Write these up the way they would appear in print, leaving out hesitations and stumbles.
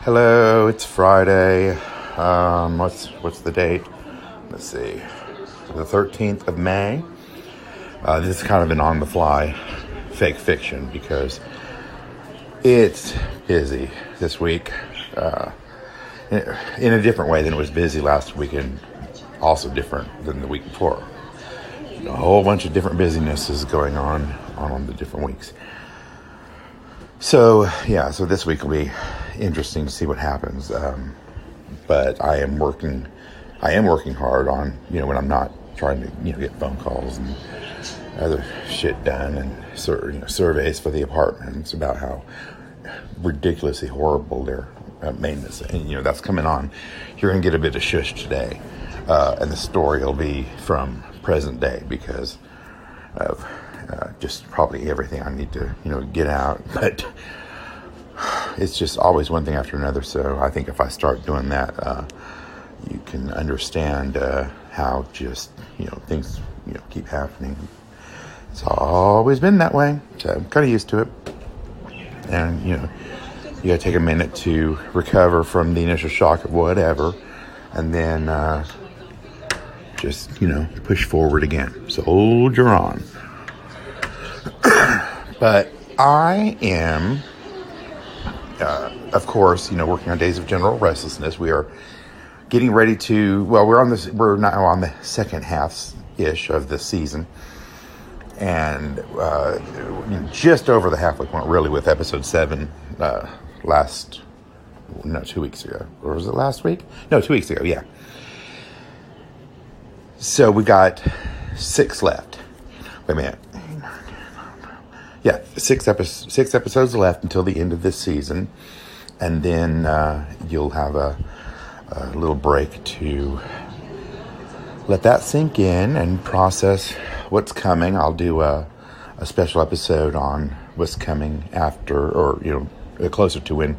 Hello, it's Friday. What's the date? Let's see. The 13th of May. This is kind of an on-the-fly fake fiction because it's busy this week in a different way than it was busy last week, and also different than the week before. A whole bunch of different busyness going on the different weeks. So this week will be interesting to see what happens. But I am working hard on, when I'm not trying to, get phone calls and other shit done and surveys for the apartments about how ridiculously horrible their maintenance. And, that's coming on. You're going to get a bit of shush today. And the story will be from present day because of just probably everything I need to, get out. But it's just always one thing after another. So I think if I start doing that, you can understand how just, things, keep happening. It's always been that way. So I'm kind of used to it. And, you got to take a minute to recover from the initial shock of whatever. And then just, push forward again. Soldier on. But I am, of course, working on Days of General Restlessness. We are getting ready to, we're now on the second half-ish of the season. And just over the halfway point, really, with episode 7 2 weeks ago. Or was it last week? No, 2 weeks ago, yeah. So we got 6 left. Wait a minute. Yeah, 6 episodes left until the end of this season. And then you'll have a little break to let that sink in and process what's coming. I'll do a special episode on what's coming after, or, closer to when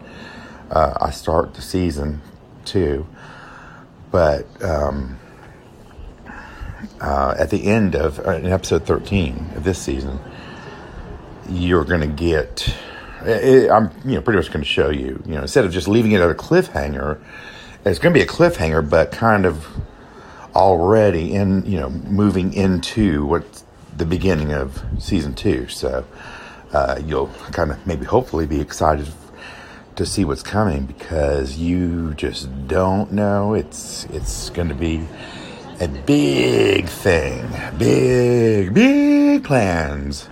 I start the season 2. But at the end of in episode 13 of this season, you're going to get, I'm pretty much going to show you, instead of just leaving it at a cliffhanger, it's going to be a cliffhanger, but kind of already in, moving into what's the beginning of season 2. So you'll kind of maybe hopefully be excited to see what's coming, because you just don't know. It's going to be a big thing, big plans.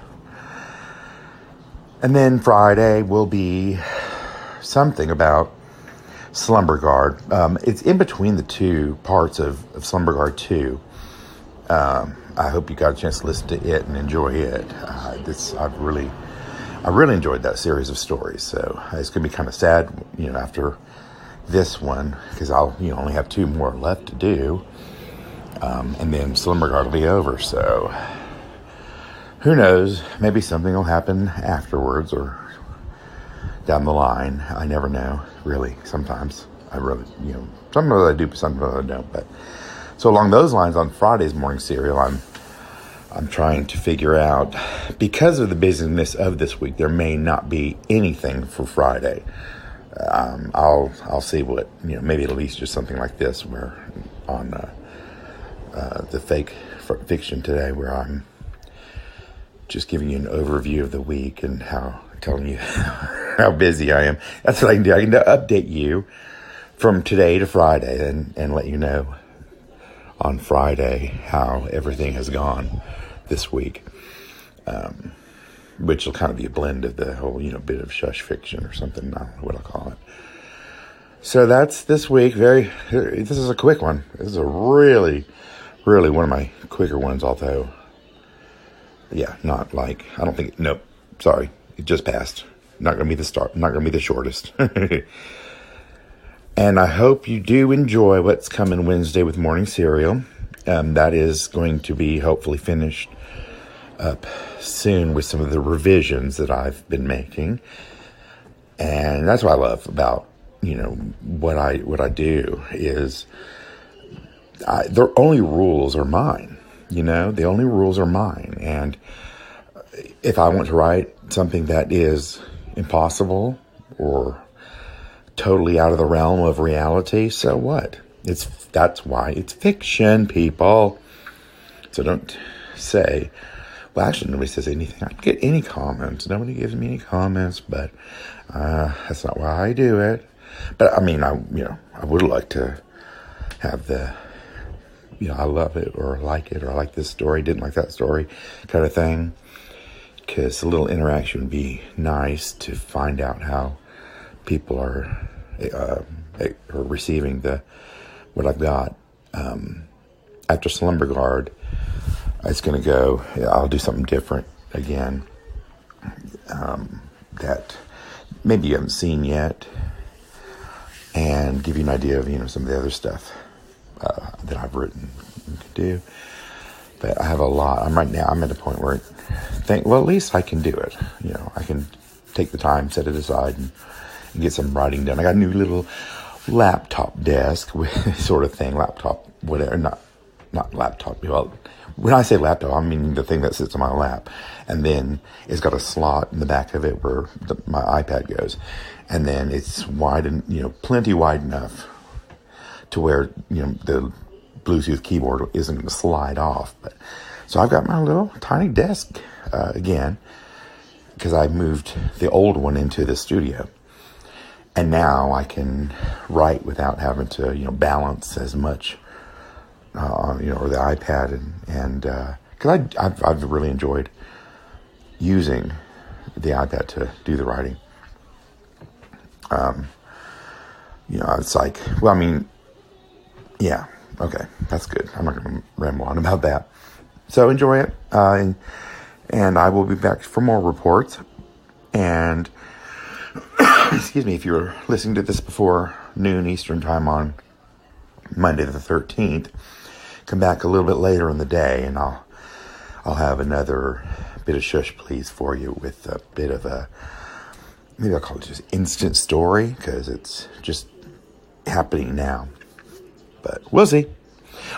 And then Friday will be something about Slumber Guard. It's in between the 2 parts of Slumber Guard 2. I hope you got a chance to listen to it and enjoy it. I really enjoyed that series of stories. So it's going to be kind of sad, after this one, because I'll only have 2 more left to do. And then Slumber Guard will be over. So who knows? Maybe something will happen afterwards or down the line. I never know, really. Sometimes I really, sometimes I do, but sometimes I don't. But so along those lines, on Friday's morning serial, I'm trying to figure out, because of the busyness of this week, there may not be anything for Friday. I'll see what, maybe at least just something like this, where on the fake fiction today, where I'm just giving you an overview of the week and telling you how busy I am. That's what I can do. I can update you from today to Friday and let you know on Friday how everything has gone this week, which will kind of be a blend of the whole, bit of shush fiction or something. I don't know what I'll call it. So that's this week. This is a quick one. This is a really one of my quicker ones, although, yeah, not like, I don't think, nope, sorry, it just passed. Not going to be the shortest. And I hope you do enjoy what's coming Wednesday with Morning Serial. That is going to be hopefully finished up soon with some of the revisions that I've been making. And that's what I love about, what I do is the only rules are mine. The only rules are mine. And if I want to write something that is impossible or totally out of the realm of reality, so what? That's why it's fiction, people. So don't say, well, actually, nobody says anything. I don't get any comments. Nobody gives me any comments, but that's not why I do it. But I mean, I would like to have the, I love it or I like this story, didn't like that story kind of thing. Because a little interaction would be nice to find out how people are receiving what I've got. After Slumber Guard, it's going to go, I'll do something different again that maybe you haven't seen yet, and give you an idea of, some of the other stuff that I've written and could do. But I have a lot. I'm at a point where at least I can do it. I can take the time, set it aside, and get some writing done. I got a new little laptop desk sort of thing. Laptop, whatever, not laptop. Well, when I say laptop, I mean the thing that sits on my lap. And then it's got a slot in the back of it where my iPad goes. And then it's wide and, plenty wide enough to where, the Bluetooth keyboard isn't going to slide off. So I've got my little tiny desk again, because I moved the old one into the studio. And now I can write without having to, balance as much, or the iPad. And because I've really enjoyed using the iPad to do the writing. It's like, yeah, okay, that's good. I'm not going to ramble on about that. So enjoy it. And I will be back for more reports. And excuse me, if you're listening to this before noon Eastern time on Monday the 13th, come back a little bit later in the day, and I'll have another bit of shush please for you with a bit of maybe I'll call it just instant story, because it's just happening now. But we'll see.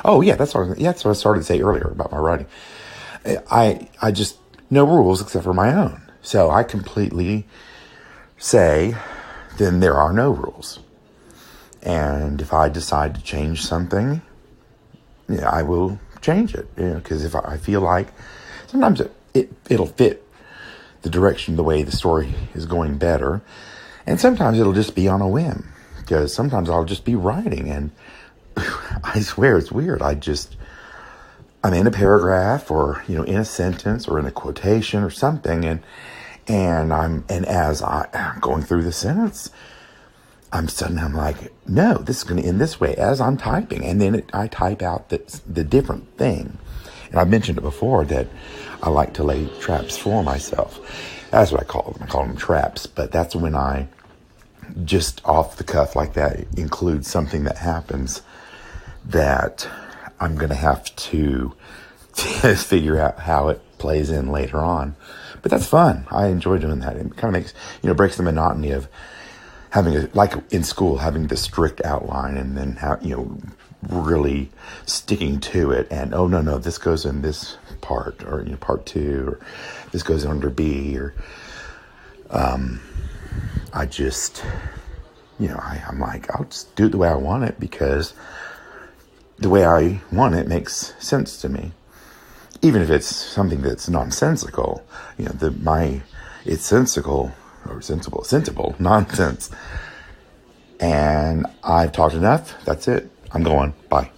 Oh yeah, that's what I started to say earlier about my writing. I just, no rules except for my own. So I completely say, then there are no rules. And if I decide to change something, I will change it. Because if I feel like, sometimes it'll fit the direction, the way the story is going better. And sometimes it'll just be on a whim. Because sometimes I'll just be writing, and I swear it's weird. I'm in a paragraph, or, in a sentence, or in a quotation or something, and as I'm going through the sentence, I'm like, no, this is going to end this way as I'm typing. And then I type out the different thing. And I've mentioned it before that I like to lay traps for myself. That's what I call them. I call them traps. But that's when I, just off the cuff like that, include something that happens that I'm going to have to figure out how it plays in later on. But that's fun. I enjoy doing that. It kind of makes, breaks the monotony of having like in school, having the strict outline, and then really sticking to it. And, oh, no, this goes in this part, or, part 2, or this goes under B, or, I just, I'm like, I'll just do it the way I want it, because the way I want it makes sense to me. Even if it's something that's nonsensical, it's sensible nonsense. And I've talked enough. That's it. I'm going. Bye.